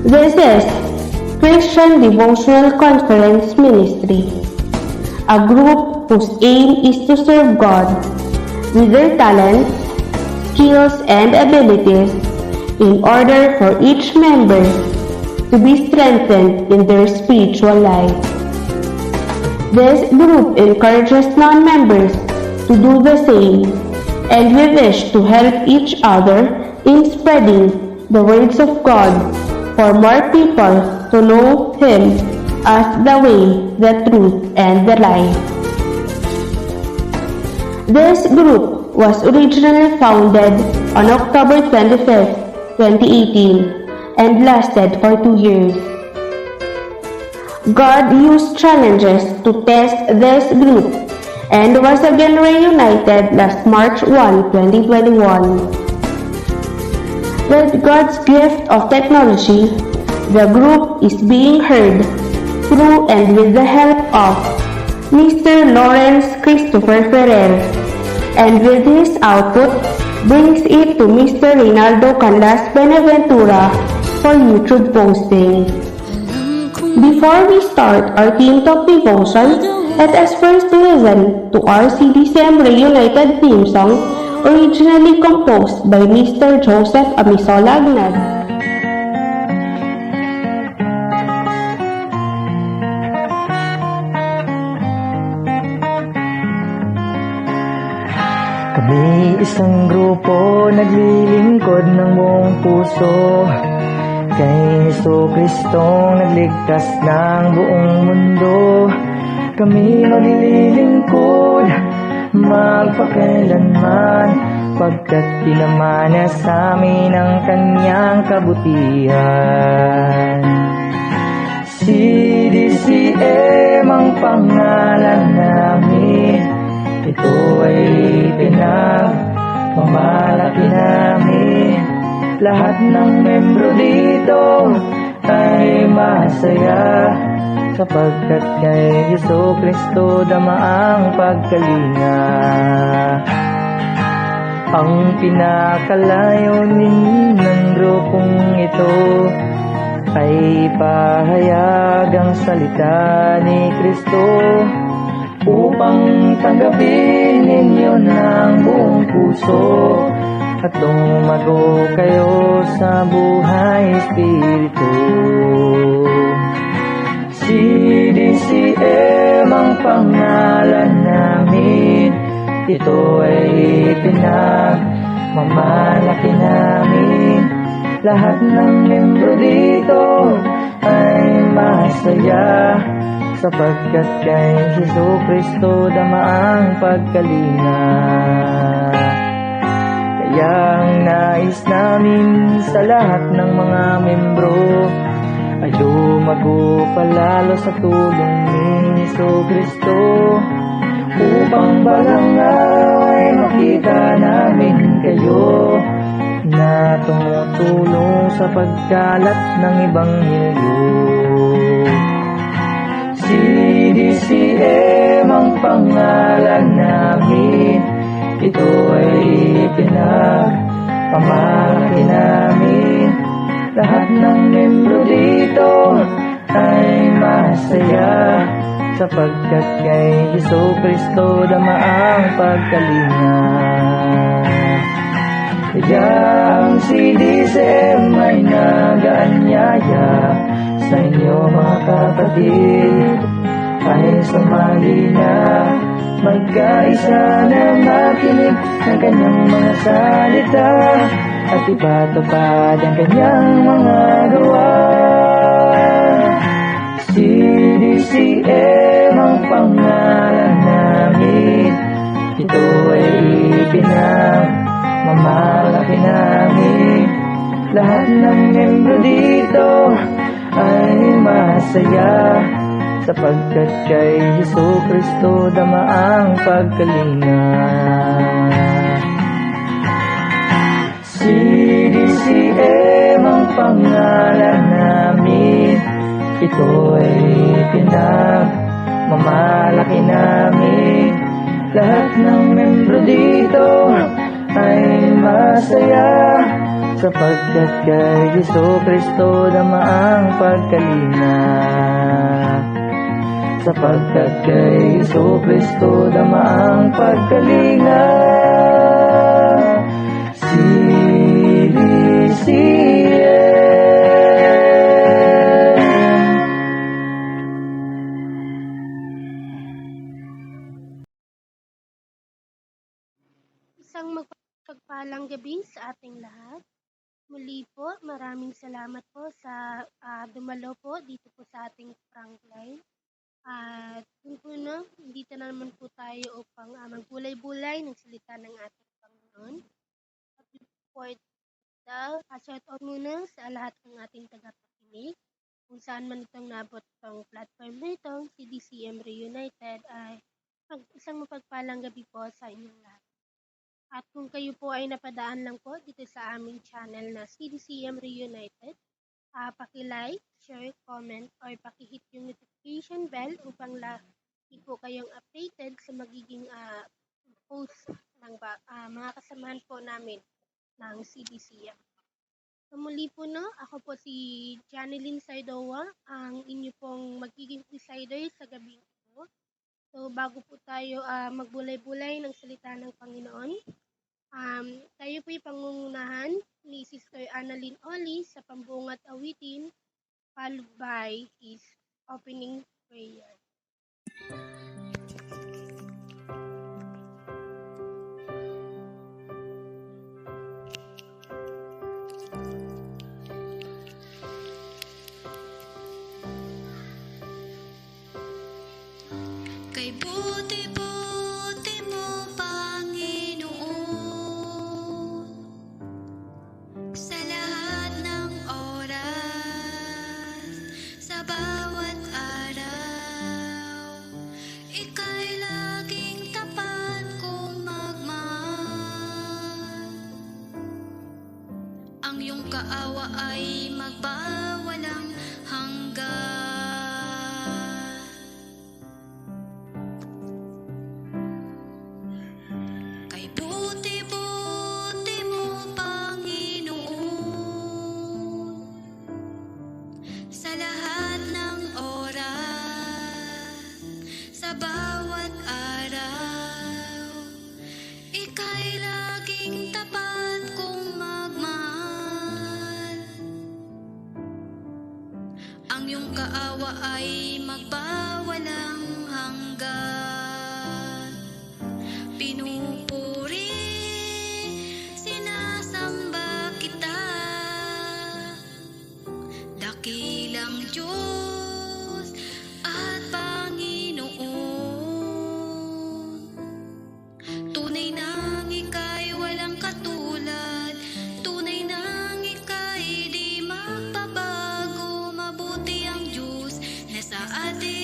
This is Christian Devotional Conference Ministry, a group whose aim is to serve God with their talents, skills, and abilities in order for each member to be strengthened in their spiritual life. This group encourages non-members to do the same, and we wish to help each other in spreading the words of God for more people to know Him as the way, the truth, and the life. This group was originally founded on October 25, 2018 and lasted for 2 years. God used challenges to test this group and was again reunited last March 1, 2021. With God's gift of technology, the group is being heard through and with the help of Mr. Lawrence Christopher Ferrer, and with his output, brings it to Mr. Reynaldo Canlas Benaventura for YouTube posting. Before we start our Teen Talk devotion, let us first listen to our CDCM Reunited theme song, originally composed by Mr. Joseph Amisola Agnad. Kami isang grupo naglilingkod ng buong puso kay Jesucristong nagligtas ng buong mundo. Kami maglilingkod magpakailanman, pagkat tinaman niya sa amin ang kanyang kabutihan. CDCM ang pangalan namin, ito ay pinagmamalaki namin. Lahat ng membro dito ay masaya, sapagkat kay Jesucristo dama ang pagkalinga. Ang pinakalayunin ng grupong ito ay pahayag ang salita ni Kristo, upang tanggapin ninyo ng buong puso at lumago kayo sa buhay espiritu. CDCM ang pangalan namin, ito ay pinagmamalaki namin. Lahat ng membro dito ay masaya, sapagkat kay Jesucristo dama ang pagkalinga. Kaya ang nais namin sa lahat ng mga membro ay lumago palalo sa tulong ni Jesucristo, upang balang araw ay makita namin kayo na tumutulong sa pagkalat ng Ebanghelyo. CDCM ang pangalan namin, ito ay pinagmamalaki namin. Lahat ng membro dito ay masaya, sapagkat kay Jesucristo dama ang pagkalinga. Kaya ang CDCM ay nag-aanyaya sa inyo mga kapatid, ay sumali na magkaisa na makinig ng kanyang mga salita at ipatupad ang kanyang mga gawa. CDCM ang pangalan namin, ito ay pinagmamalaki namin. Lahat ng membro dito ay masaya, sapagkat kay Jesucristo dama ang pagkalinga. CDCM ang pangalan namin, ito ay pinagmamalaki namin. Lahat ng membro dito ay masaya, sapagkat kay Jesu-Kristo damaang pagkalinga. Sapagkat kay Jesu-Kristo damaang pagkalinga. Isang magpagpalang gabi sa ating lahat. Muli po, maraming salamat po sa dumalo po dito po sa ating Frontline. At yun po na, dito na naman po tayo upang magbulay-bulay ng salita ng ating Panginoon. At before shout out muna sa lahat ng ating tagapakinig. Kung saan man itong nabot itong platform na itong CDCM Reunited ay isang mapagpalang gabi po sa inyong lahat. At kung kayo po ay napadaan lang po dito sa aming channel na CDCM Reunited, paki-like, share, comment, or paki-hit yung notification bell upang lagi po kayong updated sa magiging post ng mga kasamahan po namin ng CDCM. So muli po ako po si Janeline Sardoa, ang inyo pong magiging presider sa gabing ito. So bago po tayo magbulay-bulay ng salita ng Panginoon, tayo po'y pangungunahan ni Sister Annalyn Oli sa pambungat awitin, followed by his opening prayer. Kay buti-buti mo, Panginoon, sa lahat ng oras, sa bawat araw, ika'y laging tapat kong magmahal. Ang iyong kaawa ay magbawalang hanggan. Buti-buti mo, Panginoon, sa lahat ng oras, sa bawat araw, ika'y laging tapat kong magmahal. Ang iyong kaawa ay magbawalang hanggan. Pinupuri, sinasamba kita, dakilang Diyos at Panginoon. Tunay nang ika'y walang katulad, tunay nang ika'y di magbabago. Mabuti ang Diyos na sa atin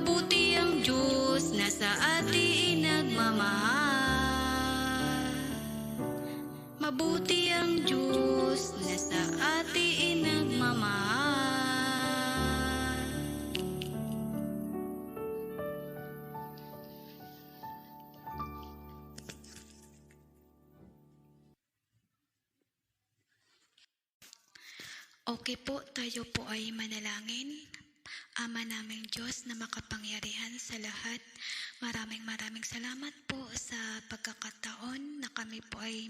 Mabuti ang Diyos na sa atin nagmamahal. Mabuti ang Diyos na sa atin nagmamahal. Okay po, tayo po ay manalangin. Ama naming Diyos na makapangyarihan sa lahat, maraming salamat po sa pagkakataon na kami po ay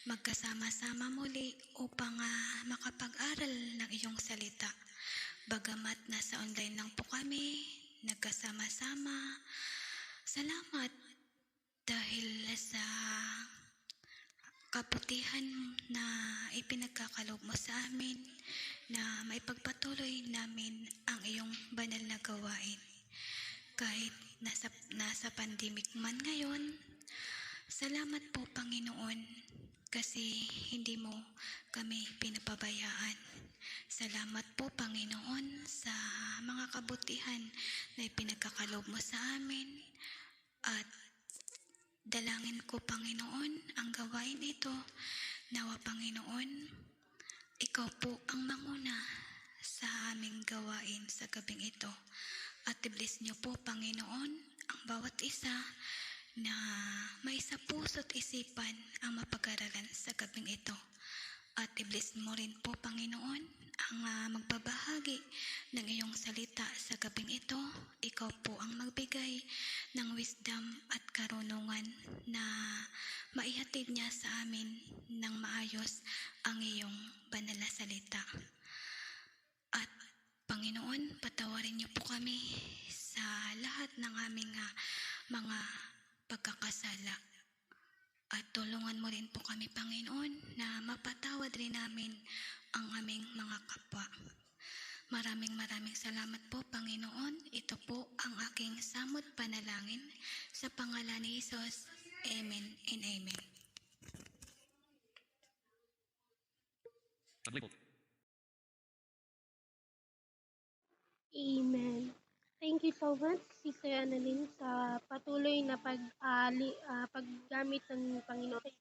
magkasama-sama muli upang makapag-aral ng iyong salita. Bagamat nasa online lang po kami, nagkasama-sama. Salamat dahil sa kabutihan na ipinagkakaloob mo sa amin na maipagpatuloy namin ang iyong banal na gawain. Kahit nasa pandemic man ngayon, salamat po Panginoon kasi hindi mo kami pinapabayaan. Salamat po Panginoon sa mga kabutihan na ipinagkakaloob mo sa amin at dalangin ko Panginoon ang gawain ito. Nawa Panginoon, ikaw po ang manguna sa aming gawain sa gabing ito. At i-bless niyo po Panginoon ang bawat isa na may sa puso't isipan ang mapag-aralan sa gabing ito. At i-bless mo rin po Panginoon ang magbabahagi ng iyong salita sa gabing ito. Ikaw po ang magbigay ng wisdom at karunungan na maihatid niya sa amin ng maayos ang iyong banal na salita. At Panginoon, patawarin niyo po kami sa lahat ng aming mga pagkakasala. At tulungan mo rin po kami, Panginoon, na mapatawad rin namin ang aming mga kapwa. Maraming salamat po, Panginoon. Ito po ang aking samot panalangin sa pangalan ni Jesus. Amen and Amen. Amen. Thank you so much, Sister Annalyn, sa patuloy na paggamit ng Panginoon.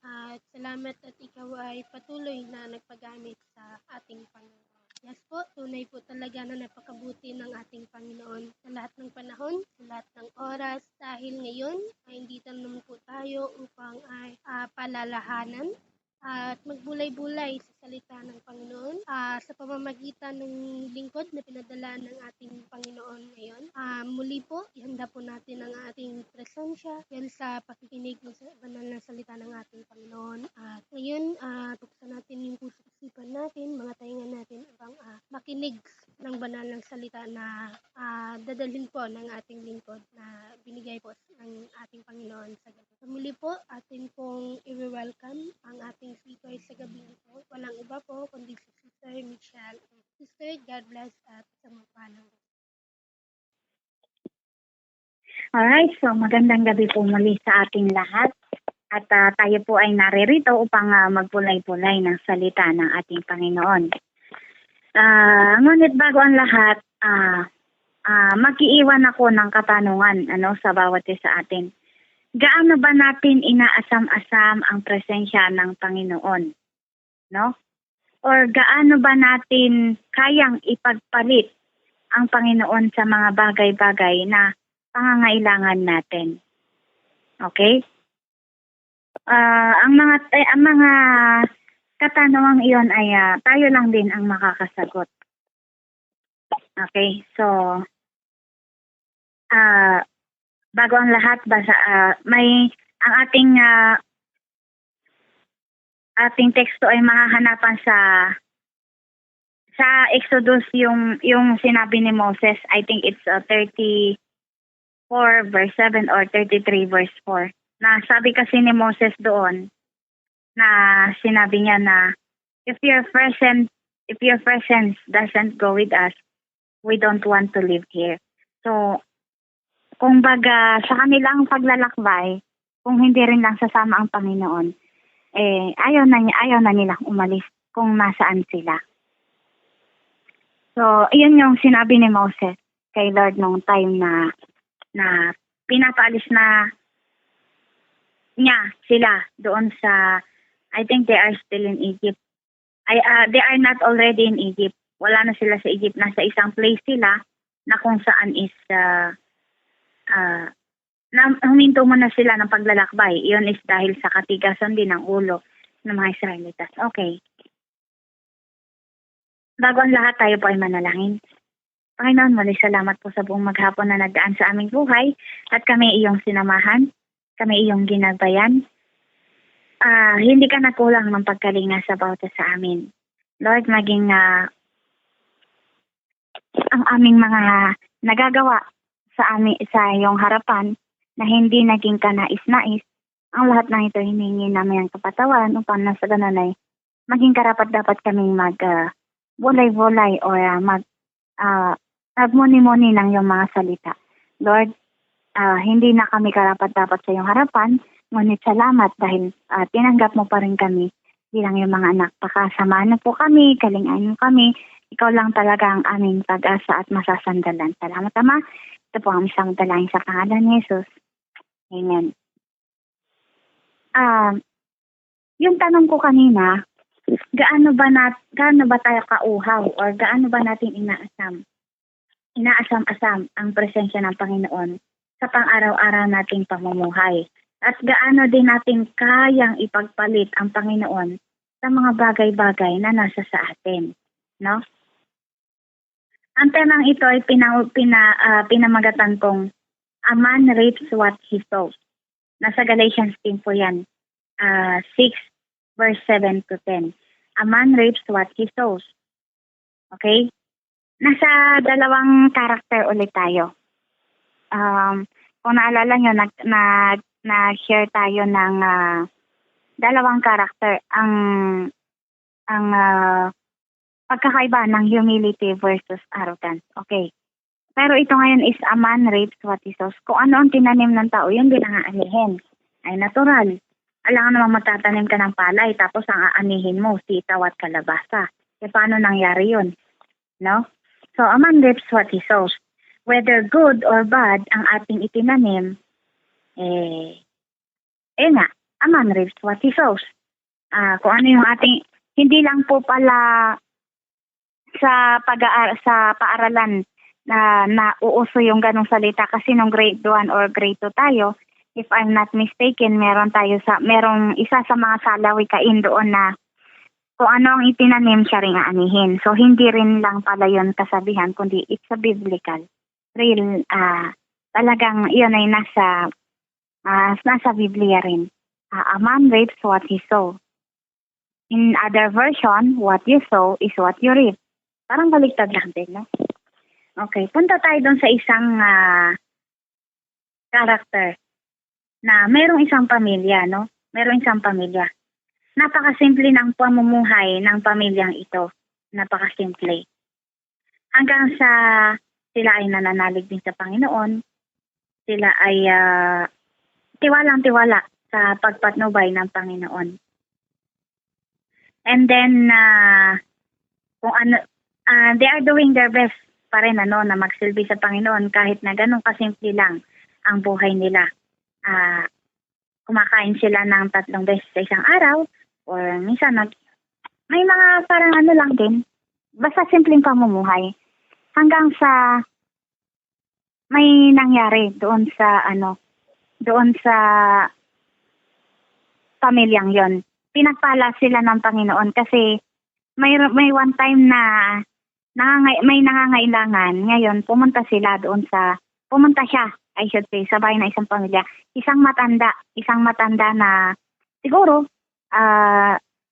At salamat at ikaw ay patuloy na nagpagamit sa ating Panginoon. Yes po, tunay po talaga na napakabuti ng ating Panginoon sa lahat ng panahon, sa lahat ng oras. Dahil ngayon ay hindi naman po tayo upang ay palalahanan at magbulay-bulay sa salita ng Panginoon sa pamamagitan ng lingkod na pinadala ng ating Panginoon ngayon. Muli po, ihanda po natin ang ating presensya dahil sa pakikinig ng banal na salita ng ating Panginoon. At ngayon, tuksan natin yung puso-isipan natin, mga tainga natin upang makinig ng banal ng salita na dadalhin po ng ating lingkod na binigay po ng ating Panginoon sa gabi. Muli po, atin pong i-welcome ang ating speaker sa gabi ito. Walang iba po kundi si Sister Michelle. Sister, God bless at sa mapalang. Alright, so magandang gabi po muli sa ating lahat. At tayo po ay naririto upang magpulay-pulay ng salita ng ating Panginoon. Ngunit bago ang lahat, mag-iiwan ako ng katanungan sa bawat isa atin. Gaano ba natin inaasam-asam ang presensya ng Panginoon? No? Or gaano ba natin kayang ipagpalit ang Panginoon sa mga bagay-bagay na pangangailangan natin? Okay? Ang mga katanungang iyon ay tayo lang din ang makakasagot. Okay? So, bago ang lahat, ang ating teksto ay mahahanapan sa Exodus yung sinabi ni Moses. I think it's 34 verse 7 or 33 verse 4. Na sabi kasi ni Moses doon na sinabi niya na if your presence doesn't go with us, we don't want to live here. So, kung baga sa kanilang paglalakbay, kung hindi rin lang sasama ang Panginoon, ayaw na nilang umalis kung nasaan sila. So, iyon yung sinabi ni Moses. kay Lord nung time na pinapaalis na niya sila doon sa, I think they are still in Egypt. They are not already in Egypt. Wala na sila sa Egypt. Nasa isang place sila na kung saan is na huminto muna sila ng paglalakbay. Iyon is dahil sa katigasan din ng ulo ng mga Israelitas. Okay. Bago ang lahat, tayo po ay manalangin. Panginoon, muli salamat po sa buong maghapon na nagdaan sa aming buhay at kami iyong sinamahan, kami iyong ginagbayan. Hindi ka nakulang ng pagkalinga sa bawat sa amin. Lord, maging ang aming mga nagagawa sa iyong harapan na hindi naging kanais-nais, ang lahat ng ito hiningi namin ang kapatawan upang nasa ganun ay maging karapat-dapat kaming volay-volay o nagmuni-muni ng iyong mga salita. Lord, hindi na kami karapat-dapat sa iyong harapan, ngunit salamat dahil tinanggap mo pa rin kami bilang iyong mga anak. Pakasamahan po kami, kalingaan mo kami. Ikaw lang talaga ang aming pag-asa at masasandalan. Salamat, Ama. Ito po ang isang dalangin sa pangalan ni Jesus. Amen. Yung tanong ko kanina, gaano ba tayo kauhaw or gaano ba natin inaasam ang presensya ng Panginoon sa pang-araw-araw nating pamumuhay. At gaano din natin kayang ipagpalit ang Panginoon sa mga bagay-bagay na nasa sa atin. No? Ang temang ito ay pinamagatan kong a man reaps what he sows. Nasa Galatians 10 po yan. 6 verse 7 to 10. A man reaps what he sows. Okay? Nasa dalawang karakter ulit tayo. Kung naalala nyo, na-share tayo ng dalawang karakter. Ang pagkakaiba ng humility versus arrogance. Okay. Pero ito ngayon is a man reaps what he sows. Kung ano ang tinanim ng tao, yun din ang aanihin. Ay natural. Alangan namang magtatanim ka ng palay tapos ang aanihin mo, sitaw at kalabasa. E paano nangyari yun? No? So, a man reaps what he sows. Whether good or bad ang ating itinanim, a man reaps what he sows. Kung ano yung ating, hindi lang po pala sa paaralan na nauuso yung ganong salita kasi nung grade 1 or grade 2 tayo, if I'm not mistaken, merong isa sa mga salawikain doon na kung ano ang itinanim siya rin aanihin. So hindi rin lang pala yun kasabihan, kundi it's a biblical. Real, talagang yun ay nasa Biblia rin. A man reaps what he sow. In other version, what you sow is what you reap. Parang baliktad lang din, no? Okay, punta tayo doon sa isang character na mayroong isang pamilya, no? Mayroong isang pamilya. Napakasimple ng pamumuhay ng pamilyang ito. Napakasimple. Hanggang sa sila ay nananalig din sa Panginoon, sila ay tiwalang-tiwala sa pagpatnubay ng Panginoon. And then, they are doing their best pa rin na magsilbi sa Panginoon kahit na ganun kasimple lang ang buhay nila. Kumakain sila ng 3 beses sa isang araw or minsan may mga parang lang din. Basta simpleng pamumuhay. Hanggang sa may nangyari doon sa pamilyang yon. Pinagpala sila ng Panginoon kasi may one time na may nangangailangan. Ngayon, pumunta siya, I should say, sa bahay na isang pamilya. Isang matanda na siguro,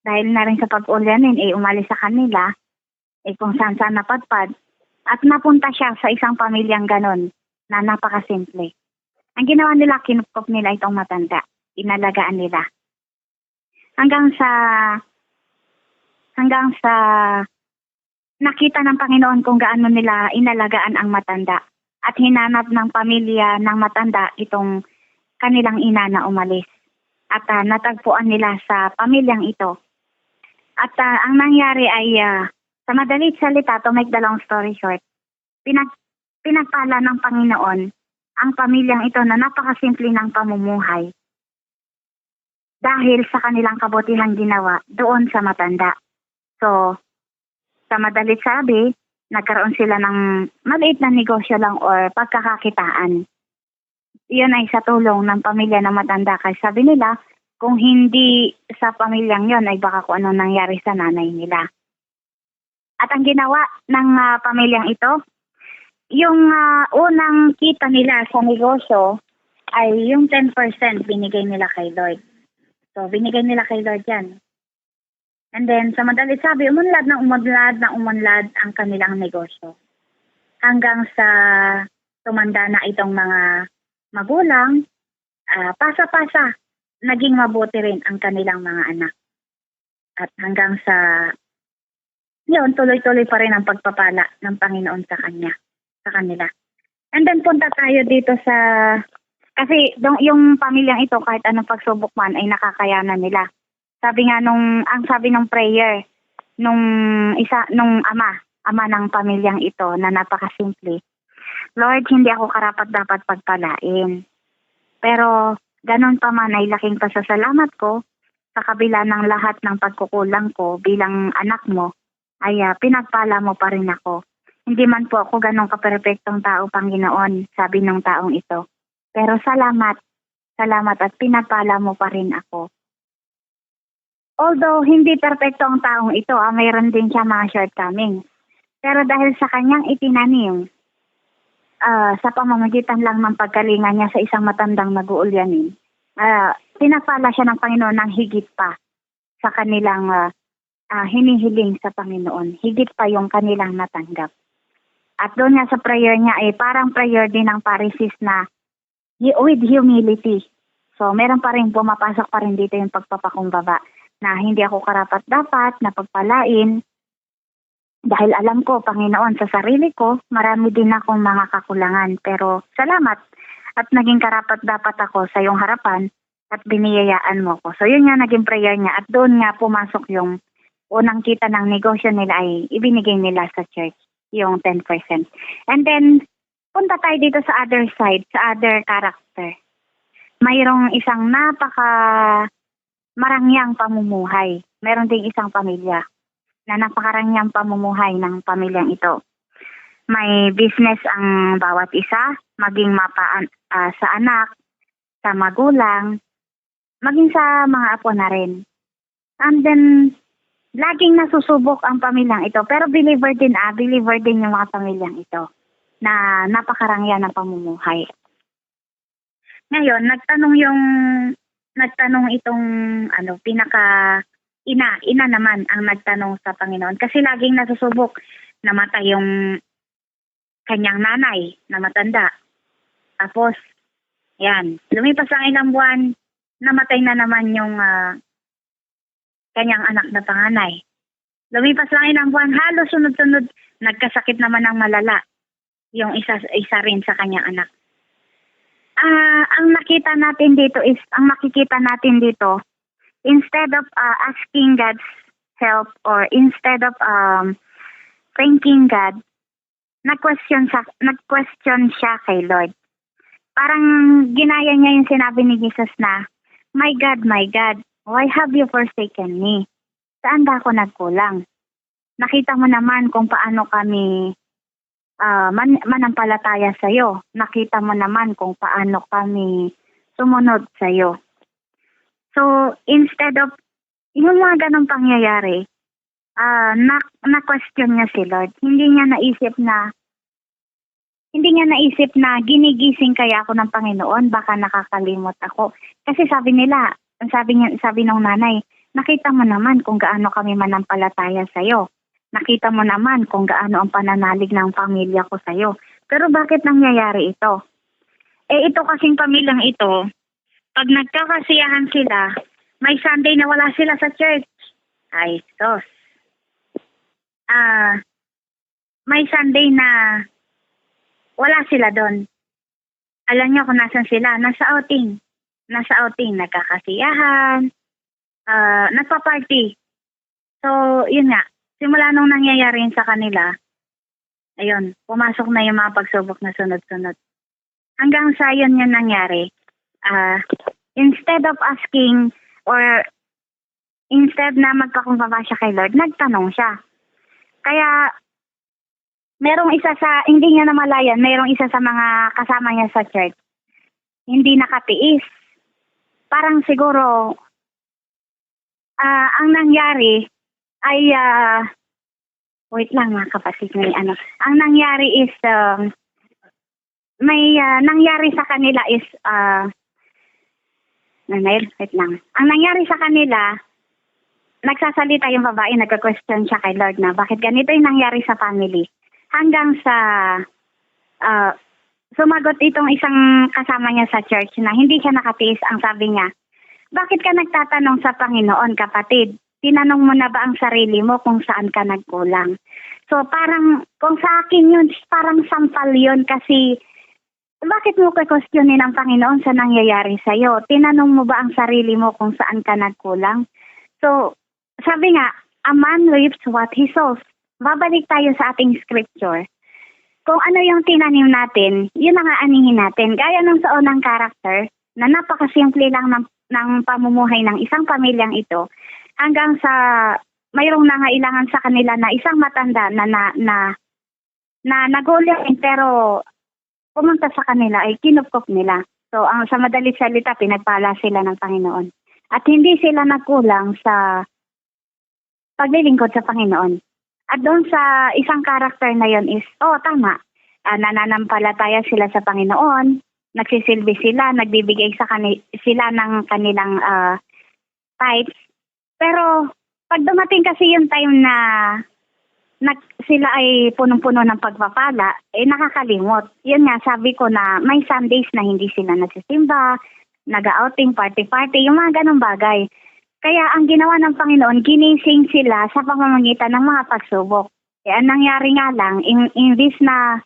dahil na rin sa pag-ulanin, umalis sa kanila, kung saan napadpad. At napunta siya sa isang pamilyang ganon na napakasimple. Ang ginawa nila, kinupkop nila itong matanda. Inalagaan nila. Hanggang sa nakita ng Panginoon kung gaano nila inalagaan ang matanda at hinanap ng pamilya ng matanda itong kanilang ina na umalis. At natagpuan nila sa pamilyang ito. At ang nangyari ay, sa madalit salita, to make the long story short, pinagpala ng Panginoon ang pamilyang ito na napakasimple ng pamumuhay dahil sa kanilang kabutihang ginawa doon sa matanda. So, sa madalit sabi, nagkaroon sila ng maliit na negosyo lang or pagkakakitaan. Iyon ay sa tulong ng pamilya ng matanda. Kasi sabi nila, kung hindi sa pamilyang yon ay baka kung ano nangyari sa nanay nila. At ang ginawa ng pamilyang ito, yung unang kita nila sa negosyo ay yung 10% binigay nila kay Lord. So, binigay nila kay Lord yan. And then, sa madalit sabi, umunlad ang kanilang negosyo. Hanggang sa tumanda na itong mga magulang, pasa-pasa, naging mabuti rin ang kanilang mga anak. At hanggang sa, yun, tuloy-tuloy pa rin ang pagpapala ng Panginoon sa kanila. And then, punta tayo dito sa, kasi yung pamilyang ito, kahit anong pagsubok man, ay nakakayanan nila. Sabi nga ang sabi ng prayer, nung ama ng pamilyang ito na napakasimple, Lord, hindi ako karapat-dapat pagpalain. Pero ganon pa man ay laking pasasalamat ko sa kabila ng lahat ng pagkukulang ko bilang anak mo, ay pinagpala mo pa rin ako. Hindi man po ako ganong kaperpektong tao, Panginoon, sabi ng taong ito. Pero salamat at pinagpala mo pa rin ako. Although hindi perpekto ang taong ito, mayroon din siya mga shortcomings. Pero dahil sa kanyang itinanim, sa pamamagitan lang ng pagkalinga niya sa isang matandang nag-uulyanin, pinagpala siya ng Panginoon ng higit pa sa kanilang hinihiling sa Panginoon. Higit pa yung kanilang natanggap. At doon nga sa prayer niya ay parang prayer din ng Pharisees na with humility. So meron pa rin, pumapasok pa rin dito yung pagpapakumbaba na hindi ako karapat-dapat na pagpalain dahil alam ko, Panginoon, sa sarili ko, marami din akong mga kakulangan. Pero salamat at naging karapat-dapat ako sa iyong harapan at biniyayaan mo ko. So yun nga naging prayer niya at doon nga pumasok yung unang kita ng negosyo nila ay ibinigay nila sa church, yung 10%. And then, punta tayo dito sa other side, sa other character. Mayroong isang marangyang pamumuhay. Meron ding isang pamilya na napakarangyang pamumuhay ng pamilyang ito. May business ang bawat isa, maging sa anak, sa magulang, maging sa mga apo na rin. And then, laging nasusubok ang pamilyang ito. Pero believer din yung mga pamilyang ito na napakarangya ng pamumuhay. Ngayon, nagtanong itong ina naman ang nagtanong sa Panginoon kasi laging nasusubok, namatay yung kanyang nanay na matanda. Tapos lumipas ang ilang buwan, namatay na naman yung kanyang anak na panganay. Lumipas lang ilang buwan, halos sunod-sunod, nagkasakit naman ng malala yung isa rin sa kanyang anak. Ang makikita natin dito, instead of asking God's help or instead of thanking God, nag-question siya kay Lord. Parang ginaya niya yung sinabi ni Jesus na, my God, why have you forsaken me? Saan ba ako nagkulang? Nakita mo naman kung paano kami manampalataya sa iyo. Nakita mo naman kung paano kami sumunod sa iyo. So, instead of yung mga ganong pangyayari, na-question niya si Lord. Hindi niya naisip na ginigising kaya ako ng Panginoon, baka nakakalimot ako. Kasi sabi ng nanay, nakita mo naman kung gaano kami manampalataya sa iyo. Nakita mo naman kung gaano ang pananalig ng pamilya ko sa iyo. Pero bakit nangyayari ito? Ito kasing pamilyang ito, pag nagkakasiyahan sila, may Sunday na wala sila sa church. Ay, sos. May Sunday na wala sila doon. Alam niyo kung nasan sila? Nasa outing, nagkakasiyahan, nagpa-party. So, yun nga. Simula nung nangyayari sa kanila, ayun, pumasok na yung mga pagsubok na sunod-sunod. Hanggang sa yun yung nangyari. Instead of asking or instead na magpakumbaba siya kay Lord, nagtanong siya. Kaya merong isa sa, hindi niya namalayan, merong isa sa mga kasama niya sa church, hindi nakatiis. Parang siguro, ang nangyari ay, wait lang mga kapatid, ang nangyari is, nangyari sa kanila is, wait lang. Ang nangyari sa kanila, nagsasalita yung babae, nagka-question siya kay Lord na bakit ganito yung nangyari sa family. Hanggang sa sumagot itong isang kasama niya sa church na hindi siya nakatiis. Ang sabi niya, bakit ka nagtatanong sa Panginoon, kapatid? Tinanong mo na ba ang sarili mo kung saan ka nagkulang? So parang, kung sa akin yun, parang sampal yun kasi bakit mo questionin ang Panginoon sa nangyayari sa'yo? Tinanong mo ba ang sarili mo kung saan ka nagkulang? So, sabi nga, a man reaps what he sows. Babalik tayo sa ating scripture. Kung ano yung tinanim natin, yun ang aanihin natin. Gaya ng sa unang character, na napakasimple lang ng pamumuhay ng isang pamilyang ito, hanggang sa mayroong nangailangan sa kanila na isang matanda na naguling pero pumunta sa kanila ay kinupkop nila. So, sa madalit salita, pinagpala sila ng Panginoon. At hindi sila nagkulang sa paglilingkod sa Panginoon. At doon sa isang karakter na yon is, tama, nananampalataya sila sa Panginoon, nagsisilbi sila, nagbibigay sila ng kanilang tithes. Pero, pag dumating kasi yung time na sila ay punong-puno ng pagpapala, nakakalimot. Yun nga, sabi ko na may Sundays na hindi sila nagsisimba, nag-outing, party-party, yung mga ganong bagay. Kaya ang ginawa ng Panginoon, ginising sila sa pamamagitan ng mga pagsubok. Ang nangyari nga lang, imbis na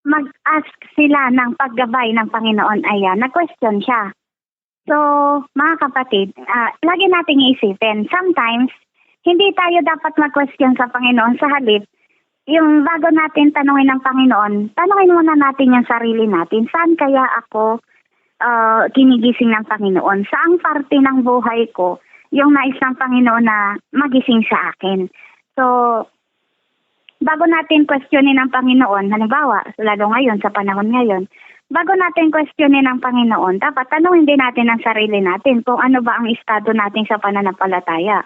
mag-ask sila ng paggabay ng Panginoon, nag-question siya. So, mga kapatid, lagi nating iisipin, sometimes, hindi tayo dapat mag-question sa Panginoon sa halip. Yung bago natin tanungin ng Panginoon, tanungin muna natin yung sarili natin. Saan kaya ako kinigising ng Panginoon? Saang parte ng buhay ko yung nais ng Panginoon na magising sa akin? So, bago natin questionin ng Panginoon, halimbawa, lalo ngayon, sa panahon ngayon, bago natin questionin ng Panginoon, dapat tanungin din natin ang sarili natin kung ano ba ang estado natin sa pananampalataya.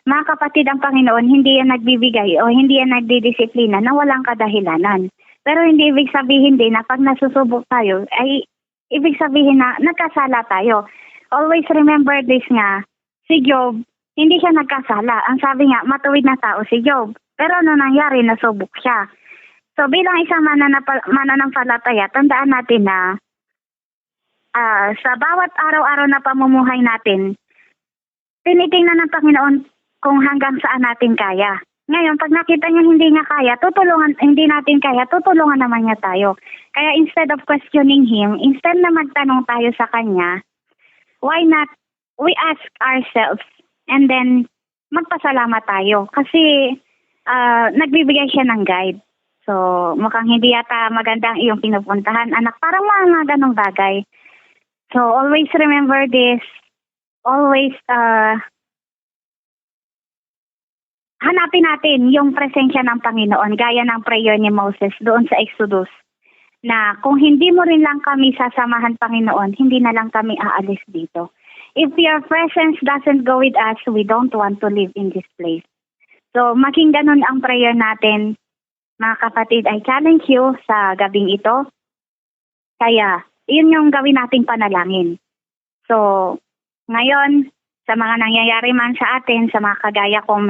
Mga kapatid, ang Panginoon, hindi yan nagbibigay o hindi yan nagdidisiplina na walang kadahilanan. Pero hindi ibig sabihin din na pag nasusubok tayo, ay ibig sabihin na nagkasala tayo. Always remember this nga, si Job, hindi siya nagkasala. Ang sabi nga, matuwid na tao si Job. Pero ano nangyari, nasubok siya. So bilang isang mananampalataya, tandaan natin na sa bawat araw-araw na pamumuhay natin, tinitingnan ng Panginoon kung hanggang saan natin kaya. Ngayon, pag nakita niya hindi natin kaya, tutulungan naman niya tayo. Kaya instead of questioning Him, instead na magtanong tayo sa Kanya, why not we ask ourselves and then magpasalamat tayo. Kasi nagbibigay siya ng guide. So, mukhang hindi yata magandang iyong pinupuntahan, anak. Parang mga ganong bagay. So, always remember this. Always, hanapin natin yung presensya ng Panginoon gaya ng prayer ni Moses doon sa Exodus na kung hindi mo rin lang kami sasamahan, Panginoon, hindi na lang kami aalis dito. If your presence doesn't go with us, we don't want to live in this place. So maging ganun ang prayer natin, mga kapatid. I challenge you sa gabing ito. Kaya yun yung gawin nating panalangin. So ngayon, sa mga nangyayari man sa atin, sa mga kagaya kong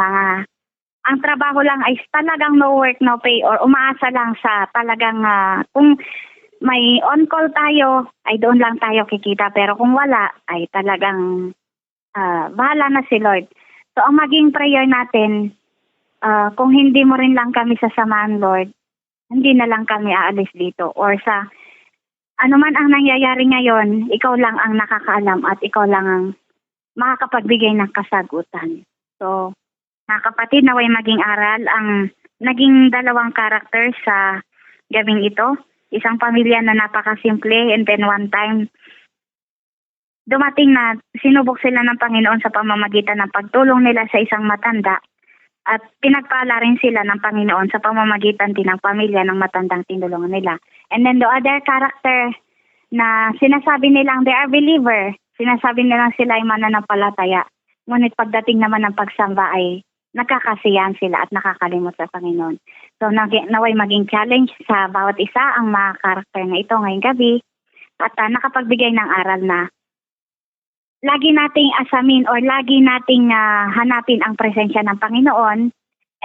ang trabaho lang ay talagang no work, no pay, or umaasa lang sa talagang kung may on-call tayo, ay doon lang tayo kikita. Pero kung wala, ay talagang bahala na si Lord. So ang maging prayer natin, kung hindi mo rin lang kami sasamahan, Lord, hindi na lang kami aalis dito. Or sa anuman ang nangyayari ngayon, ikaw lang ang nakakaalam at ikaw lang ang makakapagbigay ng kasagutan. So, mga kapatid, naway maging aral ang naging dalawang karakter sa gabing ito. Isang pamilya na napakasimple, and then one time, dumating na sinubok sila ng Panginoon sa pamamagitan ng pagtulong nila sa isang matanda, at pinagpala rin sila ng Panginoon sa pamamagitan din ng pamilya ng matandang tinulungan nila. And then the other character na sinasabi nilang they are believer, sinasabi nilang sila ay mananampalataya. Ngunit pagdating naman ng pagsamba ay nagkakasiyahan sila at nakakalimot sa Panginoon. So naway maging challenge sa bawat isa ang mga karakter na ito ngayong gabi, at nakapagbigay ng aral na lagi nating asamin or lagi nating hanapin ang presensya ng Panginoon,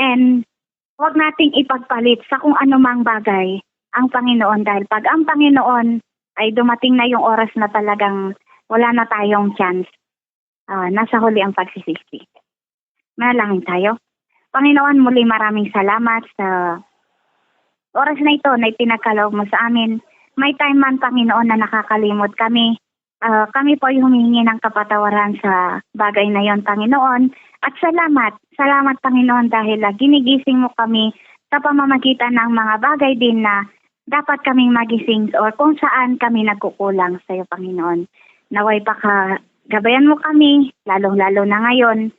and huwag nating ipagpalit sa kung anumang bagay ang Panginoon, dahil pag ang Panginoon ay dumating na yung oras na talagang wala na tayong chance, nasa huli ang pagsisisi. Manalangin tayo. Panginoon, muli maraming salamat sa oras na ito na ipinagkaloob mo sa amin. May time man, Panginoon, na nakakalimot kami. Kami po ay humihingi ng kapatawaran sa bagay na yon, Panginoon. At salamat, Panginoon, dahil ginigising mo kami sa pamamagitan ng mga bagay din na dapat kaming magising or kung saan kami nagkukulang sa iyo, Panginoon. Naway gabayan mo kami, lalong-lalo na ngayon.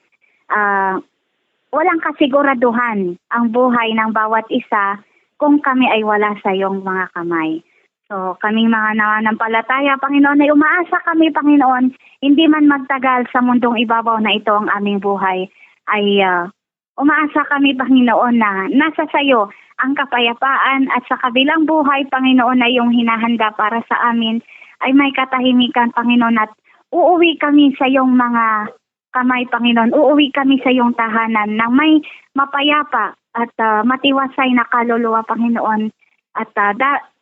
Walang kasiguraduhan ang buhay ng bawat isa kung kami ay wala sa iyong mga kamay. So kaming mga nananampalataya, Panginoon, ay umaasa kami, Panginoon, hindi man magtagal sa mundong ibabaw na ito ang aming buhay, ay umaasa kami, Panginoon, na nasa sa iyo ang kapayapaan, at sa kabilang buhay, Panginoon, na iyong hinahanda para sa amin ay may katahimikan, Panginoon, at uuwi kami sa iyong mga kamay, Panginoon. Uuwi kami sa iyong tahanan na may mapayapa at matiwasay na kaluluwa, Panginoon. At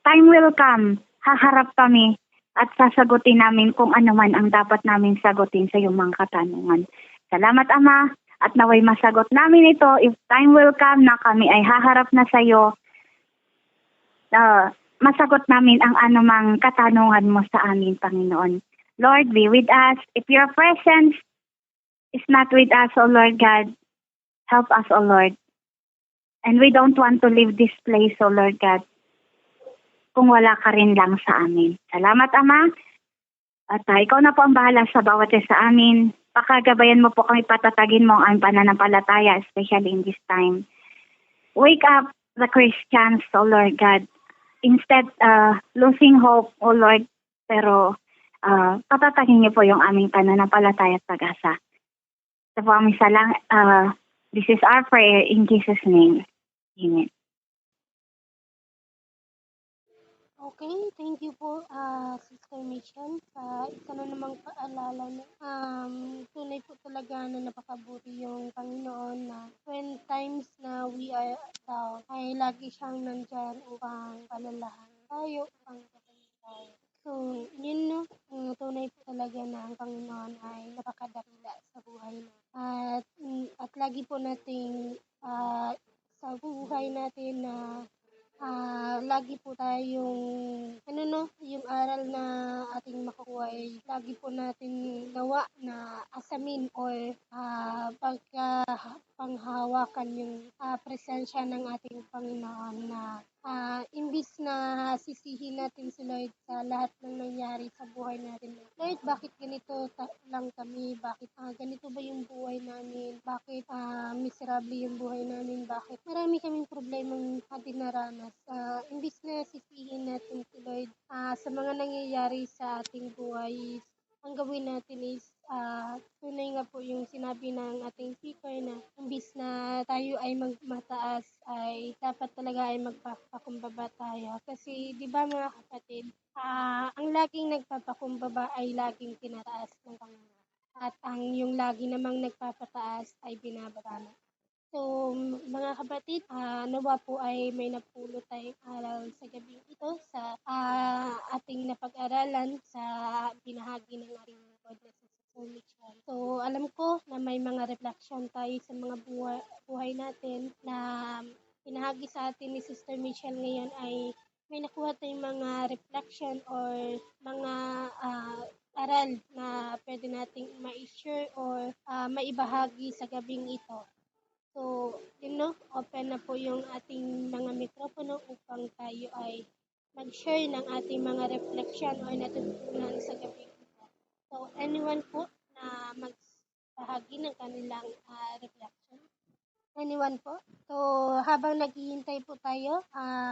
time will come, haharap kami at sasagutin namin kung ano man ang dapat namin sagutin sa iyong mga katanungan. Salamat, Ama, at naway masagot namin ito if time will come na kami ay haharap na sa iyo. Masagot namin ang anumang katanungan mo sa amin, Panginoon. Lord, be with us. If your presence is not with us, O Lord God, help us, O Lord. And we don't want to leave this place, O Lord God, kung wala ka rin lang sa amin. Salamat, Ama. At ikaw na po ang bahala sa bawat isa sa amin. Pakagabayan mo po kami, patatagin mo ang pananampalataya, especially in this time. Wake up the Christians, O Lord God. Instead, losing hope, O Lord, pero patatagin niyo po yung aming pananampalataya at pag-asa. Sa po aming this is our prayer in Jesus' name. Amen. Okay, thank you po, Sister Michelle, sa isa na namang paalala na tunay po talaga na napakabuti yung Panginoon, na when times na we are down, ay lagi siyang nandyan upang palalahan tayo, upang kapalin tayo. So, yun no, tunay po talaga na ang Panginoon ay napakadakila sa buhay mo. At lagi po nating sa buhay natin na lagi po tayong yung aral na ating makukuha ay lagi po natin gawa na asamin or panghawakan yung presensya ng ating Panginoon, na imbis na sisihin natin si Lord sa lahat ng nangyari sa buhay natin. Lord, bakit ganito lang kami? Bakit ganito ba yung buhay namin? Bakit miserable yung buhay namin? Bakit marami kaming problemang dinaranas? Imbis na sisihin natin si Lord sa mga nangyayari sa ating buhay, ang gawin natin is tunay nga po yung sinabi ng ating speaker, na imbis na tayo ay magmataas, ay dapat talaga ay magpapakumbaba tayo. Kasi di ba mga kapatid, ang laging nagpapakumbaba ay laging tinataas ng Panginoon. At ang yung lagi namang nagpapataas ay binababa na. So, mga kapatid, nawa po ay may napulot tayong aral sa gabi ito sa ating napag-aralan sa binahagi ng ating God na si Sister Michelle. So, alam ko na may mga reflection tayo sa mga buhay natin na binahagi sa atin ni Sister Michelle ngayon, ay may nakuha tayong mga reflection or mga aral na pwede nating ma-share or maibahagi sa gabing ito. So, open na po yung ating mga mikropono upang tayo ay mag-share ng ating mga reflection o natutunan sa gabi ito. So, anyone po na magbahagi ng kanilang reflection? Anyone po? So, habang naghihintay po tayo,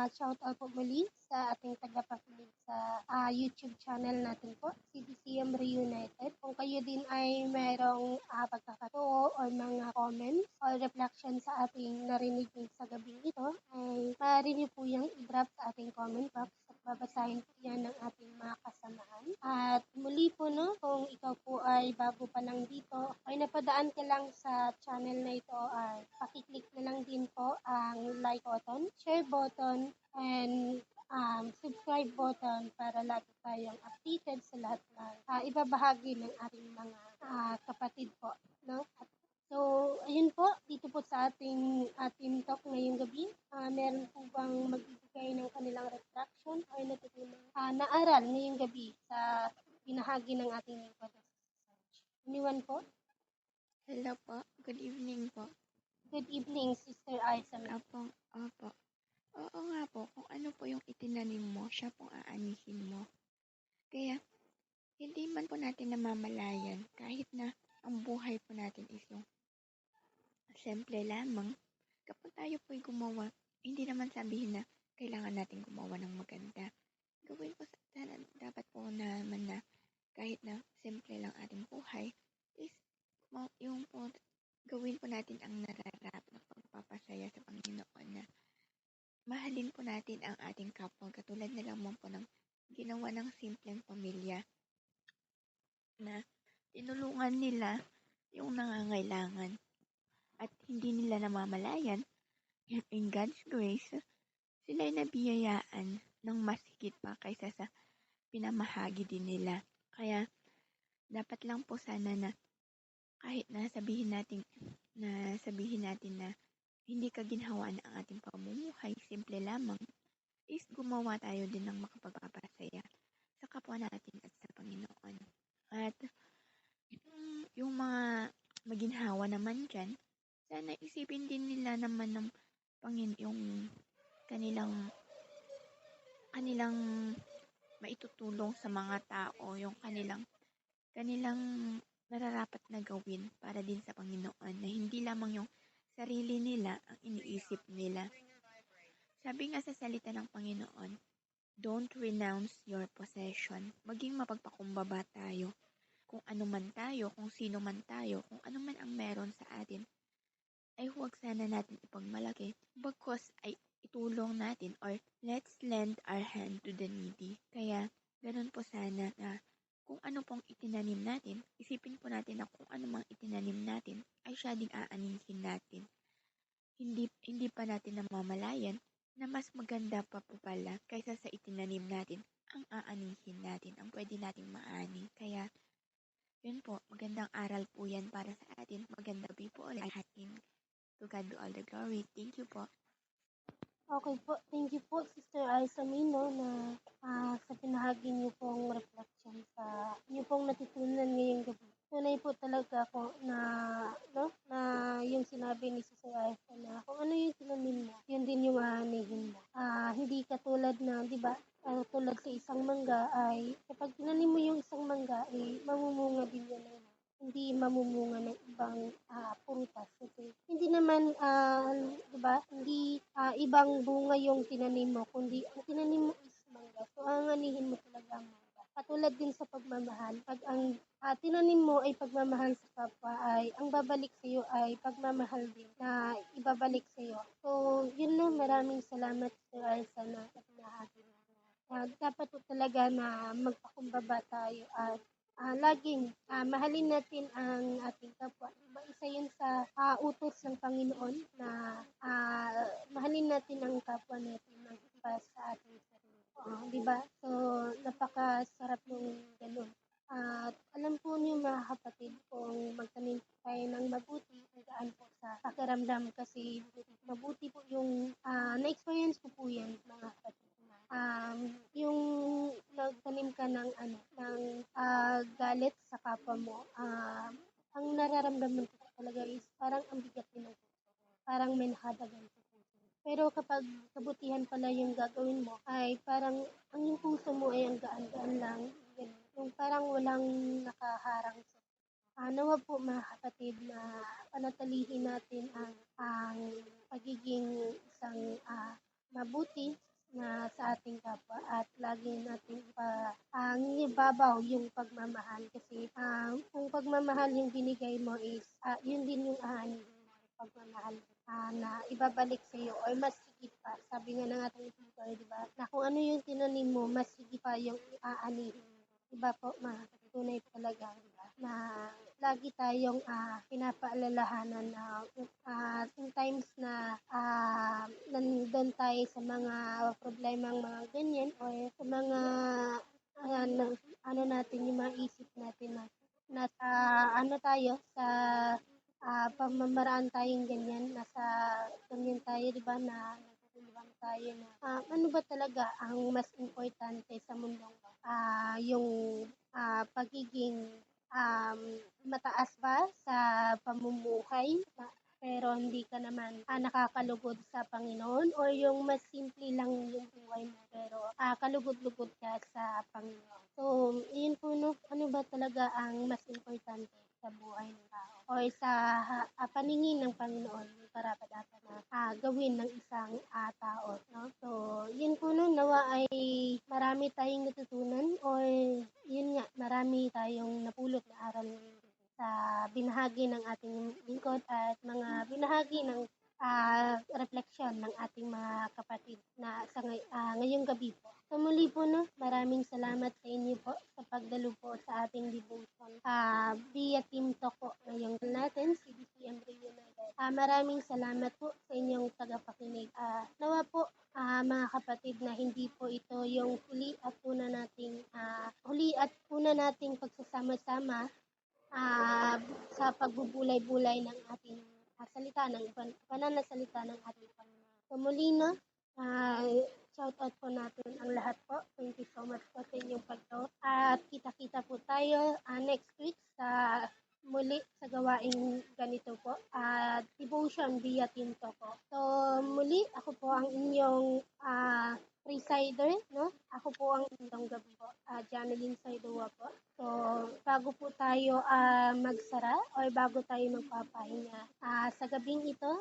shout out po muli sa ating tagapakinig sa YouTube channel natin po, CDCM Reunited. Kung kayo din ay mayroong pagkakatoo o mga comments or reflection sa ating narinig sa gabing ito, ay maaari niyo po yung i-drop sa ating comment box at babasahin po yan ng ating mga kasamaan. At muli po, kung ikaw po ay bago pa lang dito, ay napadaan ka lang sa channel na ito, ay pakiclick na lang din po ang like button, share button, and subscribe button para lagi tayong updated sa lahat ng ibabahagi ng ating mga kapatid po. So, ayun po, dito po sa ating talk ngayong gabi, meron po bang magbibigay ng kanilang reflection or natutunan naaral ngayong gabi sa binahagi ng ating podcast? Anyone po? Hello po. Good evening po. Good evening, Sister Aiza. Opo. Oo nga po, kung ano po yung itinanim mo, siya pong aanihin mo. Kaya, hindi man po natin namamalayan kahit na ang buhay po natin is yung simple lamang. Kapag tayo po'y gumawa, hindi naman sabihin na kailangan natin gumawa ng maganda. Gawin po dapat po naman na kahit na simple lang ating buhay, is yung po, gawin po natin ang nararapat na pagpapasaya sa Panginoon na mahalin po natin ang ating kapwa katulad na lamang po ng ginawa ng simpleng pamilya na tinulungan nila yung nangangailangan at hindi nila namamalayan in God's grace sila ay nabiyayaan ng mas higit pa kaysa sa pinamahagi din nila. Kaya dapat lang po sana na kahit na sabihin natin na hindi kaginhawaan ang ating pamumuhay, simple lamang, is gumawa tayo din ng makapagpapasaya sa kapwa natin at sa Panginoon. At yung mga maginhawa naman dyan, sana isipin din nila naman ng yung kanilang maitutulong sa mga tao, yung kanilang nararapat na gawin para din sa Panginoon na hindi lamang yung sarili nila ang iniisip nila. Sabi nga sa salita ng Panginoon, don't renounce your possession. Maging mapagpakumbaba tayo. Kung ano man tayo, kung sino man tayo, kung ano man ang meron sa atin, ay huwag sana natin ipagmalaki. Bagkus ay itulong natin or let's lend our hand to the needy. Kaya ganun po sana na kung ano pong itinanim natin, isipin po natin na kung ano mang itinanim natin, ay siya ding aanihin natin. Hindi pa natin namamalayan na mas maganda pa po pala kaysa sa itinanim natin, ang aanihin natin, ang pwede nating maani. Kaya, yun po, magandang aral po yan para sa atin. Maganda po ulit atin. To God be all the glory. Thank you po. Okay po, thank you po Sister Aiza Mino na sa pinahagi niyo pong reflection sa niyo pong natutunan ngayong gabi. Tunay po talaga po na yung sinabi ni Sister Aiza na kung ano yung tinanim mo, yun din yung aanihin mo. Hindi katulad na, di ba, tulad sa isang mangga ay kapag tinanim mo yung isang mangga ay mamumunga din yan ng hindi mamumunga ng ibang prutas. Kasi hindi naman, di ba, hindi ibang bunga yung tinanim mo, kundi ang tinanim mo is mangga. So, aanganihin mo talaga ang mangga. Katulad din sa pagmamahal. Pag ang tinanim mo ay pagmamahal sa kapwa, ay ang babalik sa iyo ay pagmamahal din na ibabalik sa iyo. So, yun na, maraming salamat Sir Aiza na pinahagi mo. Dapat po talaga na magpakumbaba tayo at laging mahalin natin ang ating kapwa. Diba, isa yun sa utos ng Panginoon na mahalin natin ang kapwa natin ng iba sa ating sarili. Diba? So, napakasarap ng ganun. At alam po niyo mga kapatid, kung magtanim tayo ng mabuti, nagaan po sa pakiramdam kasi mabuti po yung na-experience ko po yan mga kapatid. Yung nagtanim ka ng galit sa kapwa mo, ang nararamdaman ko talaga is parang ang bigat din ng puso. parang may nakadagan sa puso. Pero kapag kabutihan pala yung gagawin mo, ay parang ang yung puso mo ay ang gaan-gaan lang. Ganun. Yung parang walang nakaharang sa nawa po mga kapatid na panatilihin natin ang pagiging isang mabuti na sa ating kapwa at lagi natin ang ibabaw yung pagmamahal kasi kung pagmamahal yung binigay mo is yun din yung aanin mo pagmamahal na ibabalik sa iyo or mas higit pa. Sabi nga ng ating tutor, di ba? Na kung ano yung tinanim mo, mas higit pa yung aanihin mo. Diba po, mga tunay talaga, diba? Na lagi tayong pinapaalalahanan na sometimes na nandun tayo sa mga problemang mga ganyan o sa mga ano natin, yung mga isip natin na nasa ano tayo sa pamamaraan tayong ganyan, nasa ganyan tayo, di ba, na nagtutulungan tayo na ano ba talaga ang mas importante sa mundong yung pagiging mataas ba sa pamumuhay pero hindi ka naman nakakalugod sa Panginoon o yung mas simple lang yung buhay mo pero kalugod-lugod ka sa Panginoon. So, yun po no, ano ba talaga ang mas importante sa buhay ng tao o sa paningin ng Panginoon yung karapat-dapat na gawin ng isang tao. No? So, yun po no, nawa ay marami tayong natutunan o yun nga, marami tayong napulot na aral sa binahagi ng ating lingkod at mga binahagi ng refleksyon ng ating mga kapatid na sa ngayong gabi po. So muli po no, maraming salamat sa inyo po sa pagdalo po sa ating devotion. Via Team Talk po ngayong natin, CBCM Reunited. Maraming salamat po sa inyong tagapakinig. Nawa po mga kapatid na hindi po ito yung huli at una nating pagsasama-sama sa pagbubulay-bulay ng ating salita, ng pananasalita ng ating Panginoon. So muli na, shout out po natin ang lahat po. Thank you so much po sa inyong pagto. At kita-kita po tayo next week sa muli sa gawaing ganito po. Devotion via Team Talk po. So muli, ako po ang inyong presider, no? Ako po ang inyong gabi po, Janeline Saidowa po. So, bago po tayo magsara o bago tayo magpapahinga sa gabing ito,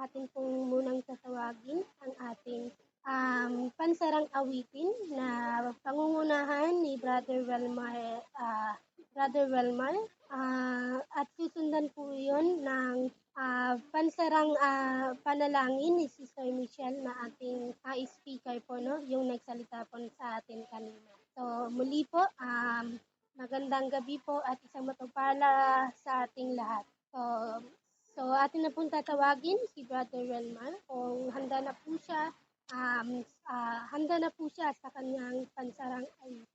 atin pong munang tatawagin ang ating pansarang awitin na pangungunahan ni Brother Welmar at susundan po yun ng pansarang panalangin ni Sister Michelle na ating speaker po, no? Yung nagsalita po sa atin kanina. So muli po, magandang gabi po at isang mapagpala sa ating lahat. So atin na pong tatawagin si Brother Welmar kung handa na po siya sa kanyang pansarang awitin.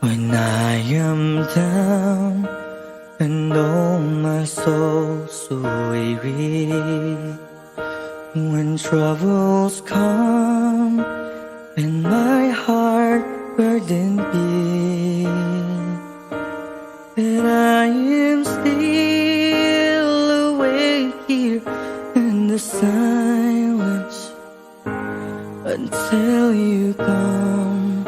When I am down and oh my soul so weary, when troubles come and my heart burdened be, and I am still awake here in the silence until you come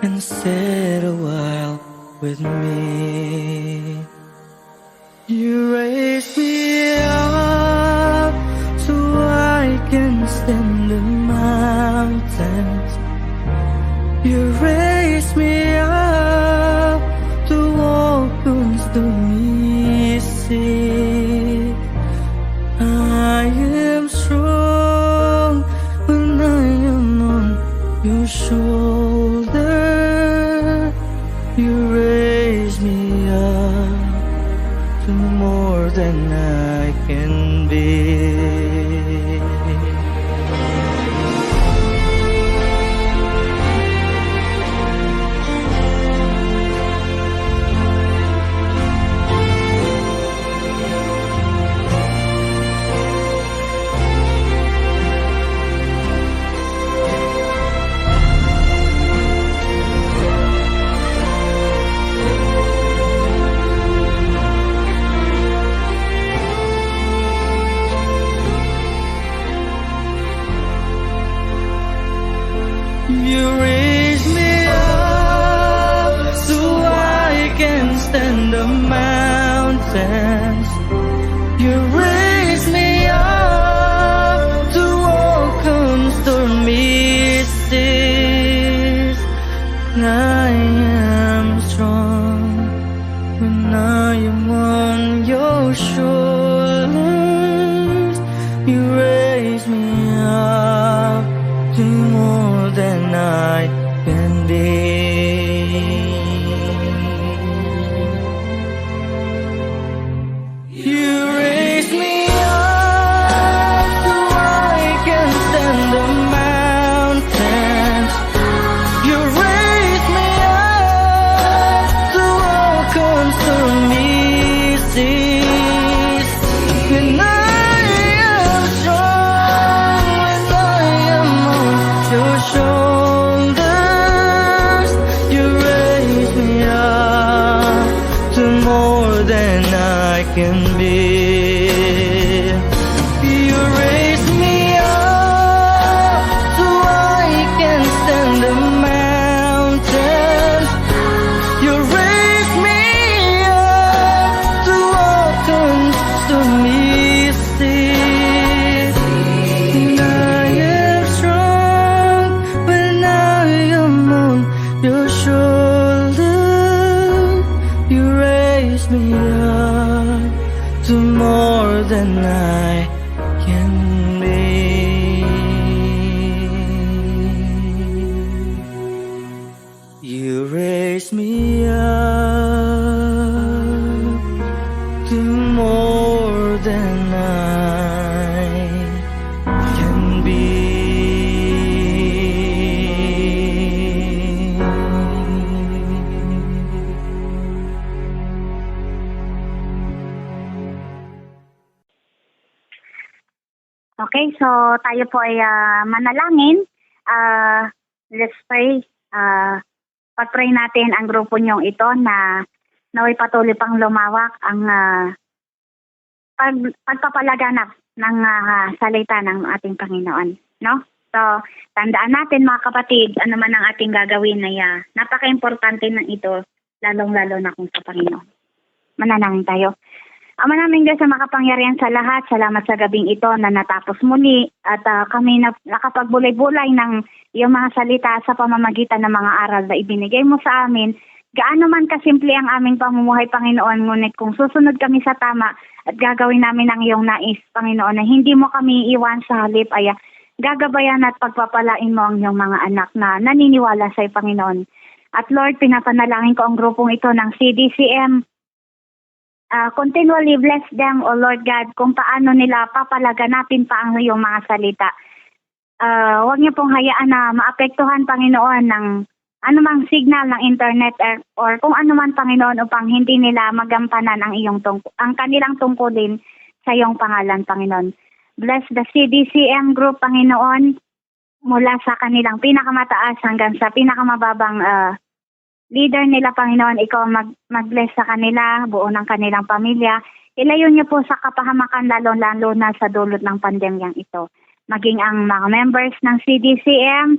and sit a while with me. You raise me up so I can stand the mountain up to more than I can be. You raise me up so I can stand the mountains. You raise me up to walk on stormy seas. I am strong when I am on your shoulders. You raise me up to more than I can be. You raise me up so I can stand the mountains. You raise me up to walk on stormy seas. When I am strong, when I am on your shoulders, you raise me up to more than I can be. You raise me up so I can stand the mountains. You raise me up to walk on stormy seas. And I am strong when I am on your shoulder. You raise me up to more than I can be. You raise me up to more than I can be. Okay, so tayo po ay manalangin. Let's pray. Pag-pray natin ang grupo niyong ito na naway patuloy pang lumawak ang pagpapalaganap ng salita ng ating Panginoon. No? So, tandaan natin mga kapatid, ano man ang ating gagawin ay napaka-importante ng ito, lalong-lalo na kung sa Panginoon. Manalangin tayo. Ama namin Diyos sa makapangyarihan sa lahat, salamat sa gabing ito na natapos muli at kami nakapagbulay-bulay ng iyong mga salita sa pamamagitan ng mga aral na ibinigay mo sa amin. Gaano man kasimple ang aming pamumuhay, Panginoon, ngunit kung susunod kami sa tama at gagawin namin ang iyong nais, Panginoon, na hindi mo kami iwan sa halip, ay gagabayan at pagpapalain mo ang iyong mga anak na naniniwala sa iyo, Panginoon. At Lord, pinapanalangin ko ang grupong ito ng CDCM. Continually bless them, O Lord God, kung paano nila papalaganapin pa ang iyong mga salita. Huwag niyo pong hayaan na maapektuhan, Panginoon, ng anumang signal ng internet or kung anuman, Panginoon, upang hindi nila magampanan ang ang kanilang tungkulin sa iyong pangalan, Panginoon. Bless the CDCM group, Panginoon, mula sa kanilang pinakamataas hanggang sa pinakamababang leader nila, Panginoon. Ikaw mag-bless sa kanila, buo ng kanilang pamilya. Ilayo niyo po sa kapahamakan, lalo-lalo na sa dulot ng pandemyang ito. Maging ang mga members ng CDCM,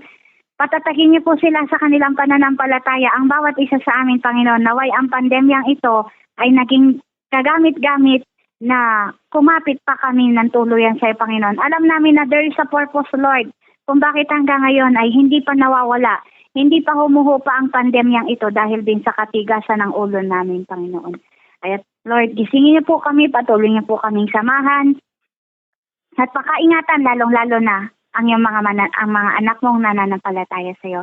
patatakin niyo po sila sa kanilang pananampalataya. Ang bawat isa sa amin, Panginoon, naway ang pandemyang ito ay naging kagamit-gamit na kumapit pa kami ng tuluyan sa iyo, Panginoon. Alam namin na there is a purpose, Lord, kung bakit hanggang ngayon ay hindi pa nawawala. Hindi pa humuhupa ang pandemyang ito dahil din sa katigasan ng ulo namin, Panginoon. At Lord, gisingin niyo po kami, patuloy niyo po kaming samahan. At pakaingatan, lalong-lalo na ang mga anak mong nananampalataya sa iyo.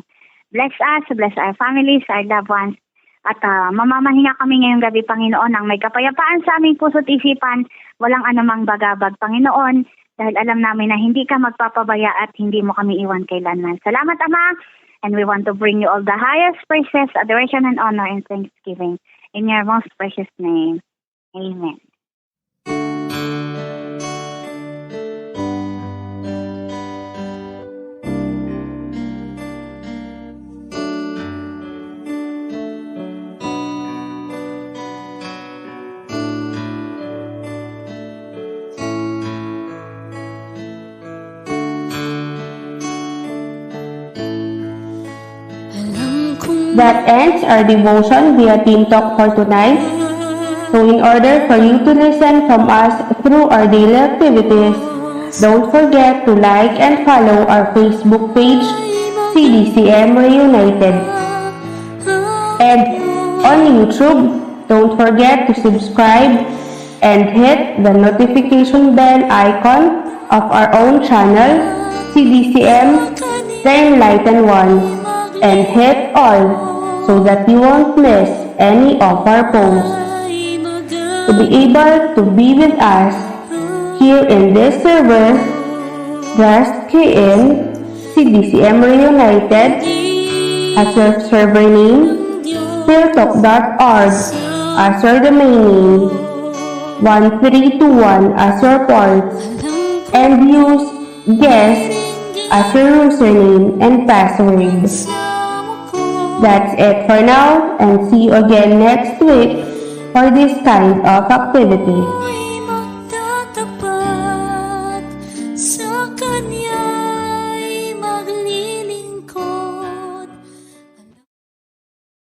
Bless us, bless our families, our loved ones. At mamamahinga kami ngayong gabi, Panginoon, ng may kapayapaan sa aming puso't isipan, walang anumang bagabag, Panginoon, dahil alam namin na hindi ka magpapabaya at hindi mo kami iwan kailanman. Salamat, Ama, and we want to bring you all the highest praises, adoration, and honor and thanksgiving. In your most precious name. Amen. That ends our devotion via Team Talk for tonight. So in order for you to listen from us through our daily activities, don't forget to like and follow our Facebook page, CDCM Reunited. And on YouTube, don't forget to subscribe and hit the notification bell icon of our own channel, CDCM The Enlightened Ones, and hit all so that you won't miss any of our posts. To be able to be with us here in this server, just key in CDCM Reunited as your server name, philtalk.org as your domain name, 1321 as your port, and use guest as your username and password. That's it for now, and see you again next week for this kind of activity. Ako'y magtatapat sa Kanya.